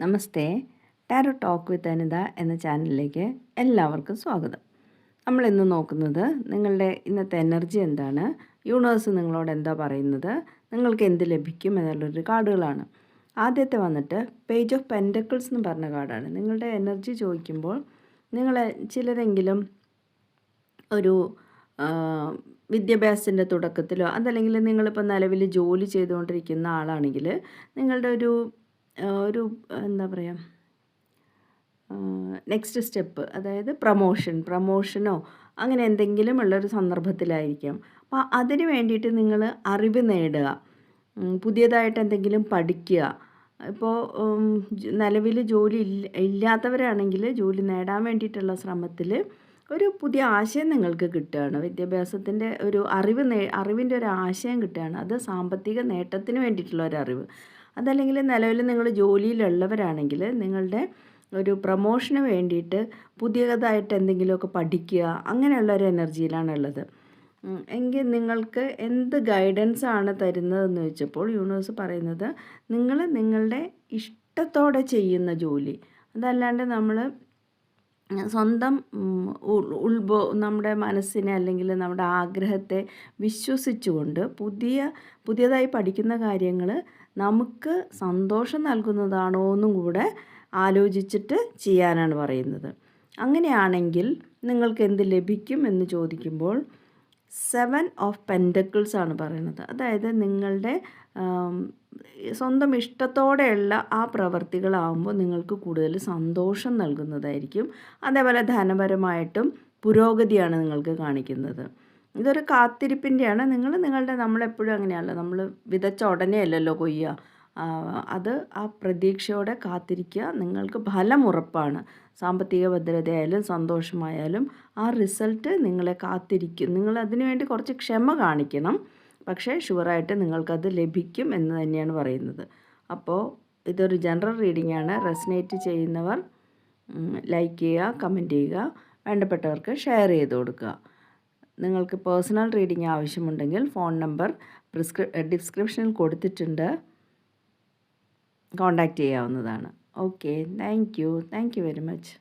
Namaste. Tarot talk with Anitha എന്ന ചാനലിലേക്ക് എല്ലാവർക്കും സ്വാഗതം. നമ്മളിന്ന് നോക്കുന്നത് നിങ്ങളുടെ ഇന്നത്തെ എനർജി എന്താണ്, യൂണിവേഴ്സ് നിങ്ങളോട് എന്താ പറയുന്നത്, നിങ്ങൾക്ക് എന്ത് ലഭിക്കും എന്നുള്ളൊരു കാർഡുകളാണ്. ആദ്യത്തെ വന്നിട്ട് പേജ് ഓഫ് പെൻറ്റക്കിൾസ് എന്ന് പറഞ്ഞ കാർഡാണ്. നിങ്ങളുടെ എനർജി ചോദിക്കുമ്പോൾ ചിലരെങ്കിലും ഒരു വിദ്യാഭ്യാസത്തിൻ്റെ തുടക്കത്തിലോ അതല്ലെങ്കിൽ നിങ്ങളിപ്പോൾ നിലവിൽ ജോലി ചെയ്തുകൊണ്ടിരിക്കുന്ന ആളാണെങ്കിൽ നിങ്ങളുടെ ഒരു എന്താ പറയുക, നെക്സ്റ്റ് സ്റ്റെപ്പ്, അതായത് പ്രമോഷനോ അങ്ങനെ എന്തെങ്കിലും ഉള്ളൊരു സന്ദർഭത്തിലായിരിക്കാം. അപ്പോൾ അതിന് വേണ്ടിയിട്ട് നിങ്ങൾ അറിവ് നേടുക, പുതിയതായിട്ട് എന്തെങ്കിലും പഠിക്കുക. ഇപ്പോൾ നിലവിൽ ജോലി ഇല്ലാത്തവരാണെങ്കിൽ ജോലി നേടാൻ വേണ്ടിയിട്ടുള്ള ശ്രമത്തിൽ ഒരു പുതിയ ആശയം നിങ്ങൾക്ക് കിട്ടുകയാണ്. വിദ്യാഭ്യാസത്തിൻ്റെ ഒരു അറിവിൻ്റെ ഒരു ആശയം കിട്ടുകയാണ്. അത് സാമ്പത്തിക നേട്ടത്തിന് വേണ്ടിയിട്ടുള്ള ഒരു അറിവ്. അതല്ലെങ്കിൽ നിലവിൽ നിങ്ങൾ ജോലിയിലുള്ളവരാണെങ്കിൽ നിങ്ങളുടെ ഒരു പ്രമോഷന് വേണ്ടിയിട്ട് പുതിയതായിട്ട് എന്തെങ്കിലുമൊക്കെ പഠിക്കുക, അങ്ങനെയുള്ള ഒരു എനർജിയിലാണുള്ളത്. എങ്കിൽ നിങ്ങൾക്ക് എന്ത് ഗൈഡൻസ് ആണ് തരുന്നതെന്ന് വെച്ചപ്പോൾ യൂണിവേഴ്സ് പറയുന്നത് നിങ്ങൾ നിങ്ങളുടെ ഇഷ്ടത്തോടെ ചെയ്യുന്ന ജോലി, അതല്ലാണ്ട് നമ്മൾ സ്വന്തം നമ്മുടെ മനസ്സിനെ അല്ലെങ്കിൽ നമ്മുടെ ആഗ്രഹത്തെ വിശ്വസിച്ചുകൊണ്ട് പുതിയതായി പഠിക്കുന്ന കാര്യങ്ങൾ നമുക്ക് സന്തോഷം നൽകുന്നതാണോ എന്നും കൂടെ ആലോചിച്ചിട്ട് ചെയ്യാനാണ് പറയുന്നത്. അങ്ങനെയാണെങ്കിൽ നിങ്ങൾക്ക് എന്ത് ലഭിക്കും എന്ന് ചോദിക്കുമ്പോൾ 7 ഓഫ് പെൻറ്റക്കിൾസ് ആണ് പറയുന്നത്. അതായത് നിങ്ങളുടെ സ്വന്തം ഇഷ്ടത്തോടെയുള്ള ആ പ്രവർത്തികളാകുമ്പോൾ നിങ്ങൾക്ക് കൂടുതൽ സന്തോഷം നൽകുന്നതായിരിക്കും. അതേപോലെ ധനപരമായിട്ടും പുരോഗതിയാണ് നിങ്ങൾക്ക് കാണിക്കുന്നത്. ഇതൊരു കാത്തിരിപ്പിൻ്റെയാണ്. നമ്മളെപ്പോഴും അങ്ങനെയല്ല, നമ്മൾ വിതച്ച ഉടനെ അല്ലല്ലോ കൊയ്യുക. അത് ആ പ്രതീക്ഷയോടെ കാത്തിരിക്കുക. നിങ്ങൾക്ക് ഫലം ഉറപ്പാണ്. സാമ്പത്തിക ഭദ്രതയായാലും സന്തോഷമായാലും ആ റിസൾട്ട് നിങ്ങളെ കാത്തിരിക്കും. നിങ്ങൾ അതിനു വേണ്ടി കുറച്ച് ക്ഷമ കാണിക്കണം, പക്ഷേ ഷുവറായിട്ട് നിങ്ങൾക്കത് ലഭിക്കും എന്ന് തന്നെയാണ് പറയുന്നത്. അപ്പോൾ ഇതൊരു ജനറൽ റീഡിംഗ് ആണ്. റെസനേറ്റ് ചെയ്യുന്നവർ ലൈക്ക് ചെയ്യുക, കമൻറ്റ് ചെയ്യുക, വേണ്ടപ്പെട്ടവർക്ക് ഷെയർ ചെയ്ത് കൊടുക്കുക. നിങ്ങൾക്ക് പേഴ്സണൽ റീഡിംഗ് ആവശ്യമുണ്ടെങ്കിൽ ഫോൺ നമ്പർ ഡിസ്ക്രിപ്ഷനിൽ കൊടുത്തിട്ടുണ്ട്, കോൺടാക്റ്റ് ചെയ്യാവുന്നതാണ്. Okay, thank you very much.